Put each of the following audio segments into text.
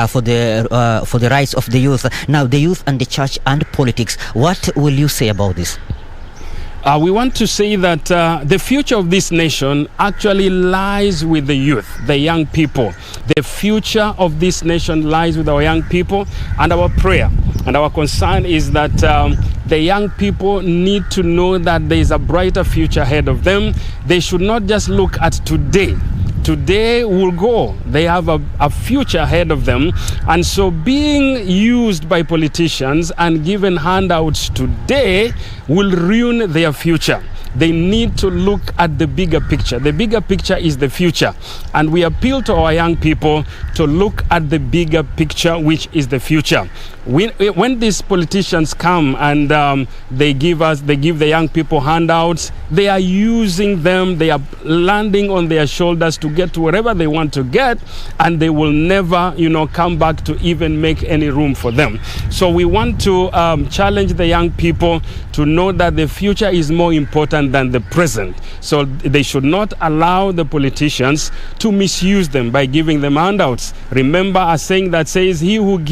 for the rights of the youth. Now, the youth and the church and politics. What will you say about this? We want to say that the future of this nation actually lies with the youth, the young people. The future of this nation lies with our young people, and our prayer and our concern is that the young people need to know that there is a brighter future ahead of them. They should not just look at today. Today will go. They have a future ahead of them. And so being used by politicians and given handouts today will ruin their future. They need to look at the bigger picture. The bigger picture is the future. And we appeal to our young people to look at the bigger picture, which is the future. When these politicians come and they give the young people handouts, they are using them, they are landing on their shoulders to get to wherever they want to get, and they will never, come back to even make any room for them. So we want to challenge the young people to know that the future is more important than the present. So they should not allow the politicians to misuse them by giving them handouts. Remember a saying that says, he who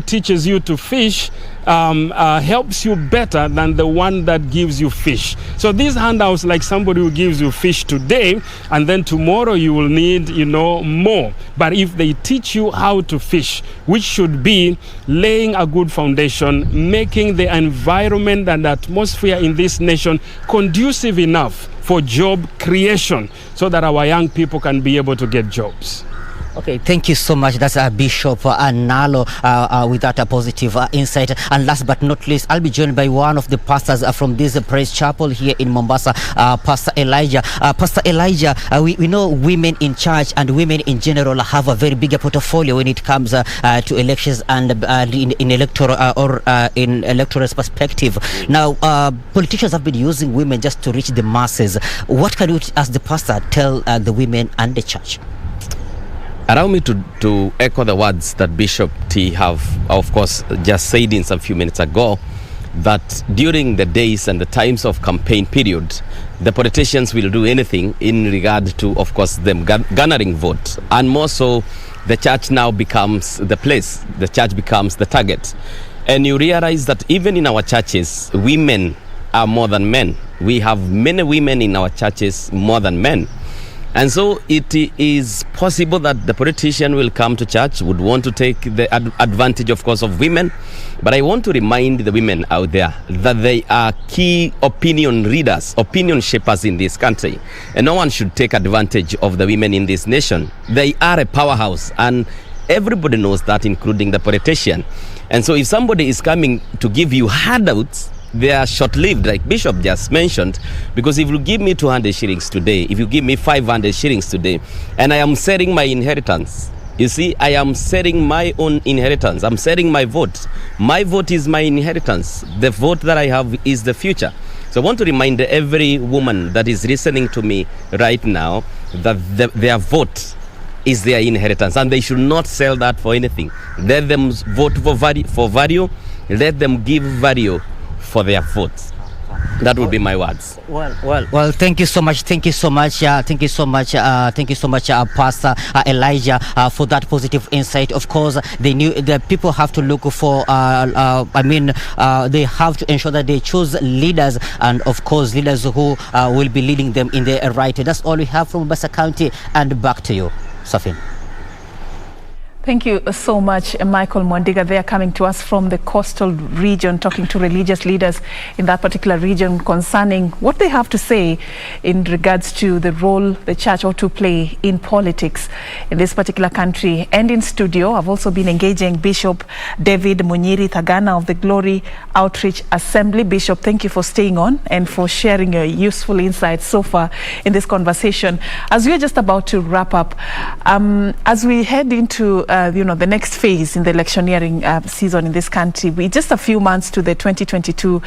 teaches you to fish helps you better than the one that gives you fish. So these handouts, like somebody who gives you fish today, and then tomorrow you will need, more. But if they teach you how to fish, which should be laying a good foundation, making the environment and atmosphere in this nation conducive enough for job creation, so that our young people can be able to get jobs. Okay, thank you so much. That's Bishop Nalo with that positive insight. And last but not least, I'll be joined by one of the pastors from this Praise Chapel here in Mombasa, Pastor Elijah. Pastor Elijah, we know women in church and women in general have a very bigger portfolio when it comes to elections and in electoral perspective. Now, politicians have been using women just to reach the masses. What can you, as the pastor, tell the women and the church? Allow me to echo the words that Bishop T have, of course, just said in some few minutes ago, that during the days and the times of campaign period, the politicians will do anything in regard to, of course, them garnering vote. And more so, the church now becomes the place. The church becomes the target. And you realize that even in our churches, women are more than men. We have many women in our churches more than men. And so it is possible that the politician will come to church, would want to take the advantage, of course, of women. But I want to remind the women out there that they are key opinion readers, opinion shapers in this country. And no one should take advantage of the women in this nation. They are a powerhouse, and everybody knows that, including the politician. And so if somebody is coming to give you handouts, they are short-lived, like Bishop just mentioned, because if you give me 200 shillings today, if you give me 500 shillings today, and I am selling my inheritance, you see, I am selling my own inheritance. I'm selling my vote. My vote is my inheritance. The vote that I have is the future. So I want to remind every woman that is listening to me right now that their vote is their inheritance, and they should not sell that for anything. Let them vote for value. Let them give value for their votes. That would be my words. Well. Thank you so much. Thank you so much, Pastor Elijah, for that positive insight. Of course, the people have to look for. They have to ensure that they choose leaders, and of course, leaders who will be leading them in the right way. That's all we have from Mombasa County, and back to you, Serfine. Thank you so much, Michael Mwandiga. They are coming to us from the coastal region, talking to religious leaders in that particular region concerning what they have to say in regards to the role the church ought to play in politics in this particular country. And in studio, I've also been engaging Bishop David Munyiri Thagana of the Glory Outreach Assembly. Bishop, thank you for staying on and for sharing your useful insights so far in this conversation. As we're just about to wrap up, as we head into the next phase in the electioneering season in this country, we're just a few months to the 2022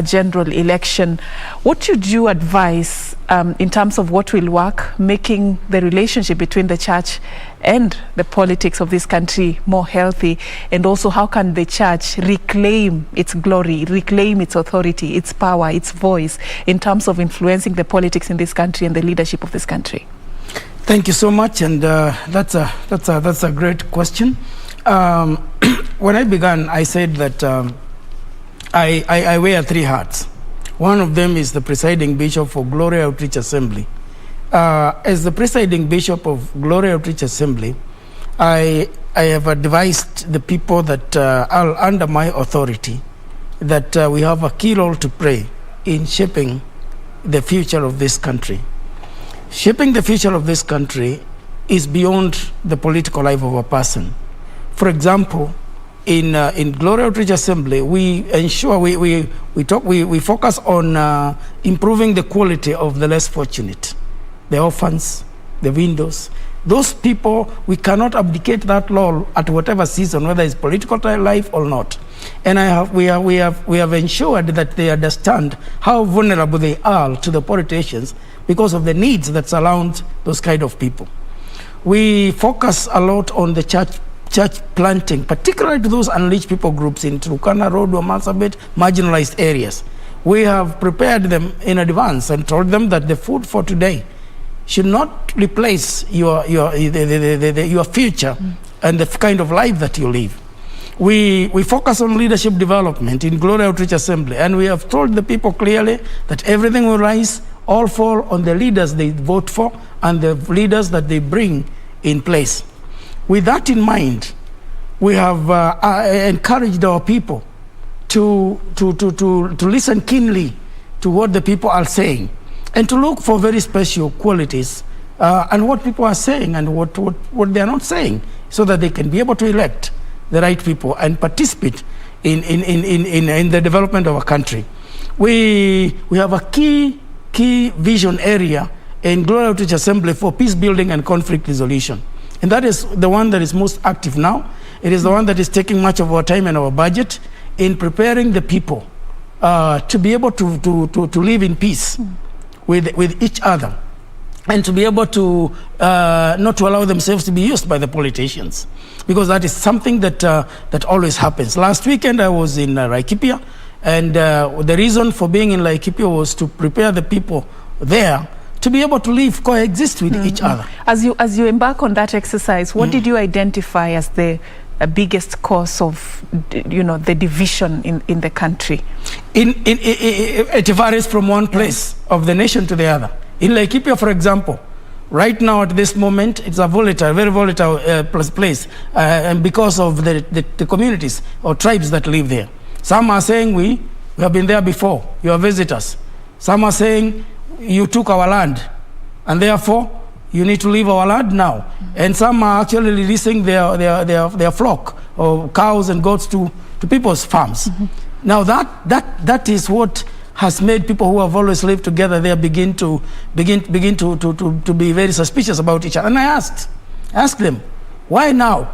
general election. What would you advise in terms of what will work, making the relationship between the church and the politics of this country more healthy? And also, how can the church reclaim its glory, reclaim its authority, its power, its voice in terms of influencing the politics in this country and the leadership of this country? Thank you so much, and that's a great question. When I began, I said that I wear 3 hats. One of them is the presiding bishop for Glory Outreach Assembly. As the presiding bishop of Glory Outreach Assembly, I have advised the people that are under my authority that we have a key role to play in shaping the future of this country. Shaping the future of this country is beyond the political life of a person. For example, in Glory Outreach Assembly, we ensure we focus on improving the quality of the less fortunate, the orphans, the widows. Those people, we cannot abdicate that role at whatever season, whether it's political life or not. And we have ensured that they understand how vulnerable they are to the politicians because of the needs that surround those kind of people. We focus a lot on the church planting, particularly to those unreached people groups in Turkana Road or Marsabit, marginalized areas. We have prepared them in advance and told them that the food for today should not replace your future and the kind of life that you live. We focus on leadership development in Glory Outreach Assembly, and we have told the people clearly that everything will rise, all fall on the leaders they vote for and the leaders that they bring in place. With that in mind, we have encouraged our people to listen keenly to what the people are saying, and to look for very special qualities and what people are saying and what they are not saying, so that they can be able to elect the right people and participate in the development of our country. We have a key vision area in Glory Outreach Assembly for peace building and conflict resolution. And that is the one that is most active now. It is the one that is taking much of our time and our budget in preparing the people to be able to live in peace with each other, and to be able to not to allow themselves to be used by the politicians, because that is something that always happens. Last weekend I was in Laikipia, and the reason for being in Laikipia was to prepare the people there to be able to live, coexist with each other. As you embark on that exercise, what did you identify as the biggest cause of, the division in the country? It varies from one place of the nation to the other. In Laikipia, for example, right now at this moment, it's a very volatile place, and because of the communities or tribes that live there. Some are saying we have been there before, you are visitors. Some are saying you took our land, and therefore you need to leave our land now. And some are actually releasing their flock of cows and goats to people's farms. Now that is what has made people who have always lived together there begin to be very suspicious about each other. And I asked them, why now?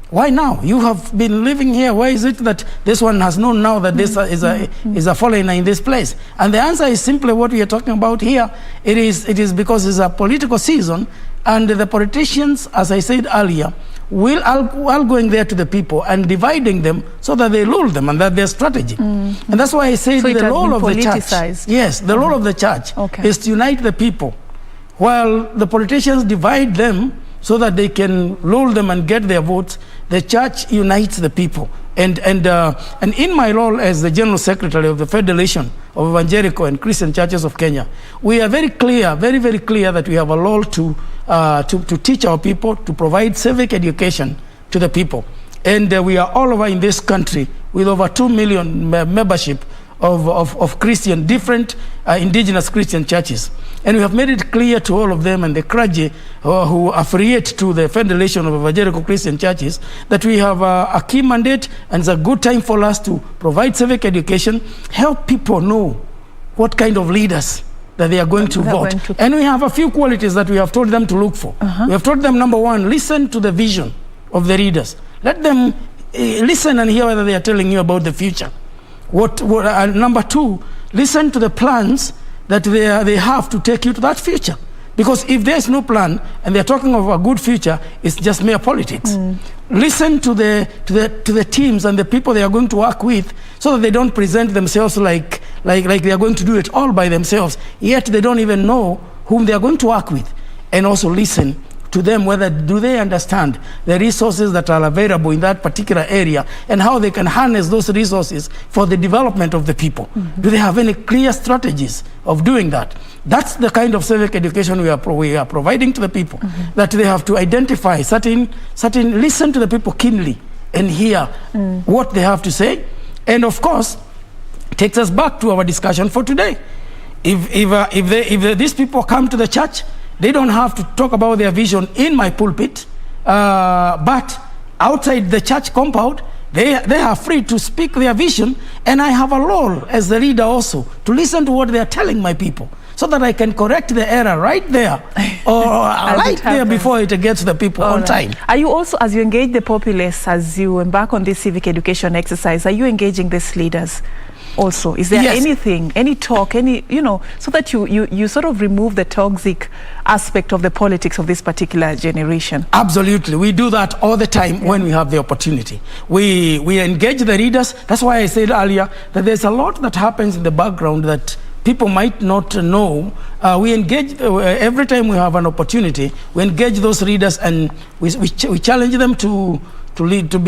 Why now? You have been living here. Why is it that this one has known now that this is a foreigner in this place? And the answer is simply what we are talking about here. It is because it's a political season, and the politicians, as I said earlier, are going there to the people and dividing them so that they lure them, and that's their strategy. And that's why I say the role of the church. Yes, the role of the church is to unite the people, while the politicians divide them so that they can lure them and get their votes. The church unites the people. And in my role as the General Secretary of the Federation of Evangelical and Christian Churches of Kenya, we are very clear, very, very clear that we have a role to teach our people, to provide civic education to the people. And we are all over in this country with over 2 million membership of Christian, different indigenous Christian churches. And we have made it clear to all of them and the clergy who affiliate to the Federation of Evangelical Christian Churches that we have a key mandate, and it's a good time for us to provide civic education, help people know what kind of leaders that they are going to vote. And we have a few qualities that we have told them to look for. We have told them, number one, listen to the vision of the leaders. Let them listen and hear whether they are telling you about the future. Number two, listen to the plans that they have to take you to that future. Because if there's no plan and they're talking of a good future, it's just mere politics. Listen to the teams and the people they are going to work with, so that they don't present themselves like they are going to do it all by themselves, yet they don't even know whom they are going to work with. and also listen to them, whether do they understand the resources that are available in that particular area and how they can harness those resources for the development of the people. Do they have any clear strategies of doing that? That's the kind of civic education we are providing to the people, that they have to identify listen to the people keenly and hear what they have to say. And of course, takes us back to our discussion for today. If these people come to the church, they don't have to talk about their vision in my pulpit, but outside the church compound, they are free to speak their vision, and I have a role as the leader also to listen to what they are telling my people, so that I can correct the error right there, or right there before it gets the people on time. Are you also, as you engage the populace, as you embark on this civic education exercise, are you engaging these leaders also? Is there anything, any talk, so that you sort of remove the toxic aspect of the politics of this particular generation? Absolutely. We do that all the time when we have the opportunity. We engage the leaders. That's why I said earlier that there's a lot that happens in the background that people might not know. We engage every time we have an opportunity. We engage those leaders, and we challenge them to be to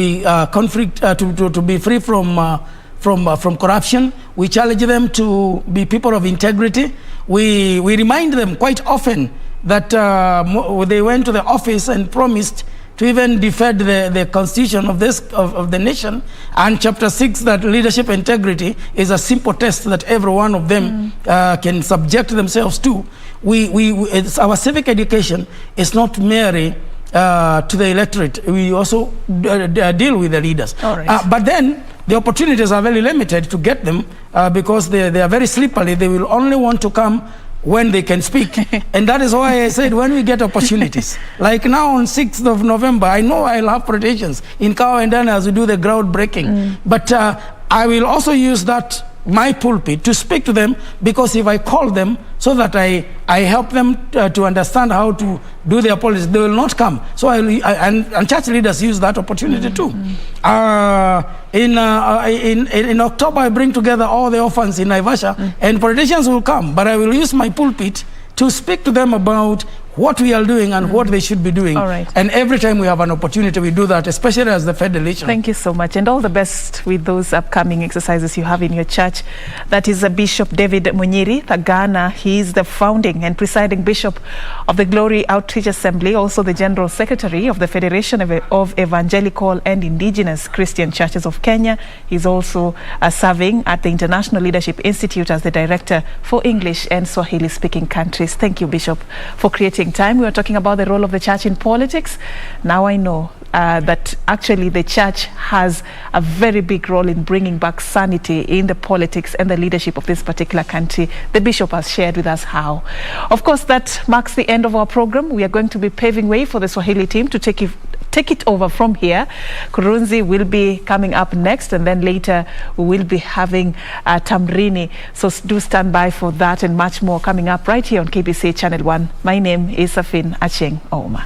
be free from corruption. We challenge them to be people of integrity. We remind them quite often that they went to the office and promised to even defend the constitution of the nation, and chapter 6, that leadership integrity is a simple test that every one of them can subject themselves to. Our civic education is not merely to the electorate. We also deal with the leaders. But then the opportunities are very limited to get them because they are very slippery. They will only want to come when they can speak. And that is why I said when we get opportunities, like now on 6th of November, I know I'll have presentations in Kawa and Dana as we do the groundbreaking. But I will also use that, my pulpit, to speak to them, because if I call them so that I help them to understand how to do their policy, they will not come. So and church leaders use that opportunity too. In October, I bring together all the orphans in Naivasha, and politicians will come, but I will use my pulpit to speak to them about what we are doing and what they should be doing. And every time we have an opportunity, we do that, especially as the federation. Thank you so much, and all the best with those upcoming exercises you have in your church. That is Bishop David Munyiri Thagana. He is the founding and presiding bishop of the Glory Outreach Assembly, also the General Secretary of the Federation of Evangelical and Indigenous Christian Churches of Kenya. He's also serving at the International Leadership Institute as the Director for English and Swahili-speaking countries. Thank you, Bishop, for creating time. We were talking about the role of the church in politics. Now I know that actually the church has a very big role in bringing back sanity in the politics and the leadership of this particular country. The bishop has shared with us how. Of course, that marks the end of our program. We are going to be paving way for the Swahili team to take it over from here. Kurunzi will be coming up next, and then later we will be having Tamrini. So do stand by for that and much more coming up right here on KBC Channel 1. My name is Serfine Achieng Ouma.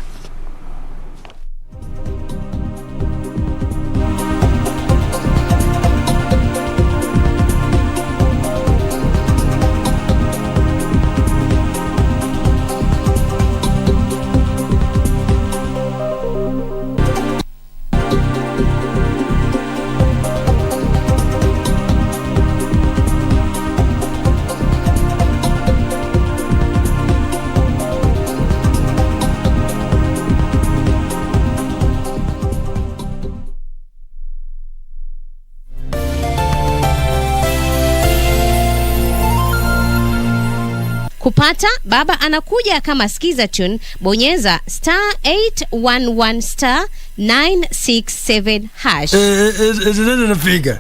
Kupata Baba Anakuja kama skiza tune, bonyeza *811 *967 hash. Ndio napiga.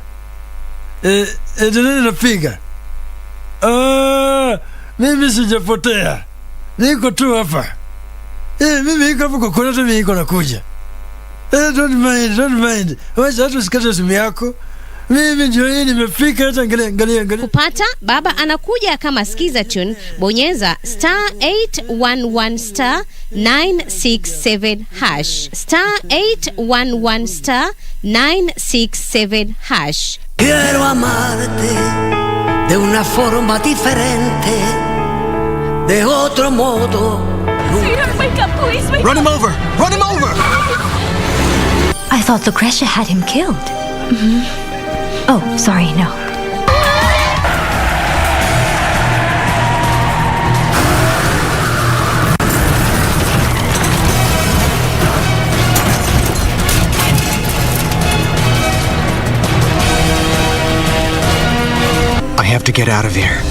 Ndio napiga. Mimi sijapotea. Niko tu hapa. Mimi niko hapa kwa mimi niko nakuja. Don't mind. Wacha tu sikate simu yako. Mimi ndio nimefika, hata angalia. Kupata Baba Anakuja kama skiza tune, bonyeza *811 *967 hash. *811 *967 hash. Quiero amarte de una forma diferente, de otro modo Sweetheart, wake up, please, wake up. Run him over! Run him over! I thought Lucretia had him killed. Oh, sorry, no. I have to get out of here.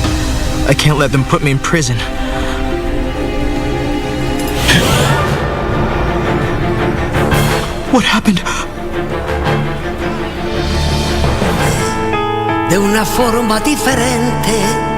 I can't let them put me in prison. What happened? De una forma differente.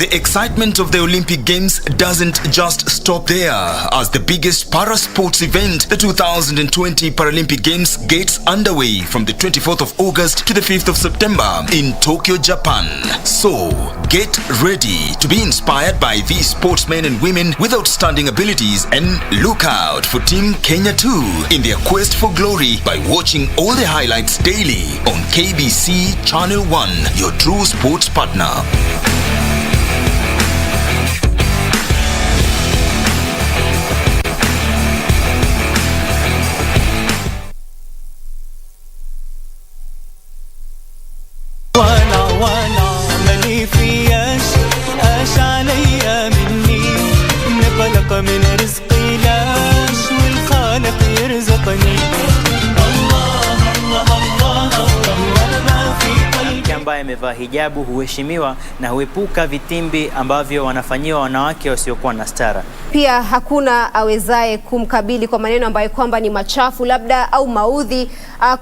The excitement of the Olympic Games doesn't just stop there. As the biggest para-sports event, the 2020 Paralympic Games gets underway from the 24th of August to the 5th of September in Tokyo, Japan. So, get ready to be inspired by these sportsmen and women with outstanding abilities, and look out for Team Kenya too in their quest for glory by watching all the highlights daily on KBC Channel 1, your true sports partner. من رزقي لاش والخالق يرزقني الله الله الله الله ما في قلبي. Ambaye amevaa hijabu huheshimiwa na huepuka vitimbi ambavyo wanafanyiwa wanawake wasiokuwa na stara. Pia hakuna awezaye kumkabili kwa maneno ambayo kwamba ni machafu labda au maudhi,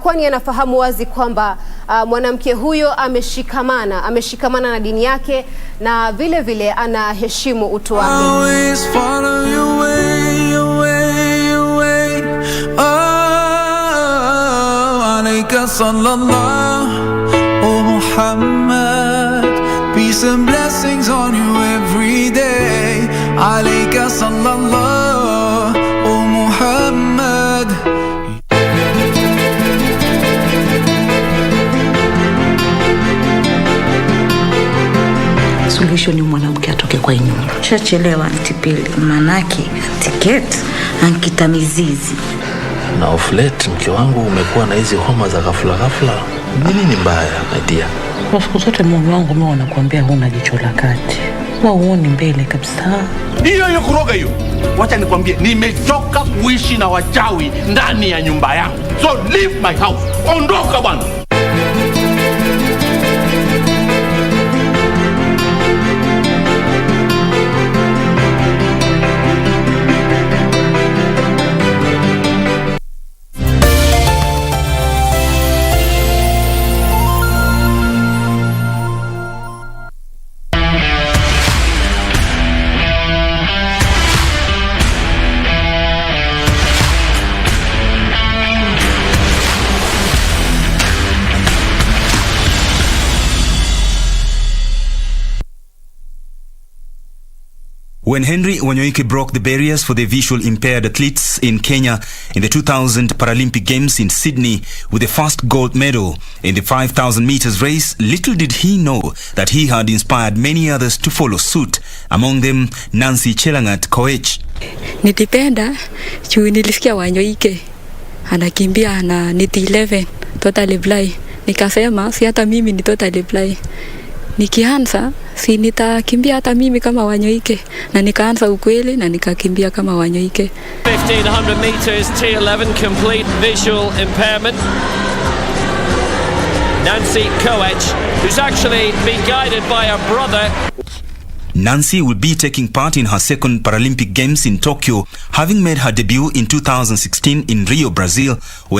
kwani anafahamu wazi kwamba mwanamke huyo ameshikamana na dini yake na vile vile anaheshimu utu wake. Peace and blessings on you every day. Alayka sallallahu, O Muhammad. Suluhisho ni mwanamke atoke kwa nyumba. Chachelewa antipili, manake tiketi ankita mizizi. Na of late mke wangu umekuwa na hizi homa za ghafla. Nini ni mbaya, Nadia? Kwa siku zote mume wangu mimi wanakuambia huna jicho la kati. Huoni mbele kabisa. Hiyo kuroga hiyo. Wacha nikwambie, nimechoka kuishi na wachawi ndani ya nyumba yangu. So leave my house. Ondoka bwana. When Henry Wanyoike broke the barriers for the visual impaired athletes in Kenya in the 2000 Paralympic Games in Sydney with the first gold medal in the 5,000 meters race, little did he know that he had inspired many others to follow suit, among them Nancy Chelangat Koech. Nilipenda juu nilisikia Wanyoike anakimbia na niti 11 totally blind, nikasema si hata mimi ni totally blind. Nikianza si nitakimbia hata mimi kama Wanyoike, na nikaanza ukweli na nikakimbia kama Wanyoike. 1500 meters T11 complete visual impairment. Nancy Koech, who's actually been guided by her brother. Nancy will be taking part in her second Paralympic Games in Tokyo, having made her debut in 2016 in Rio, Brazil, where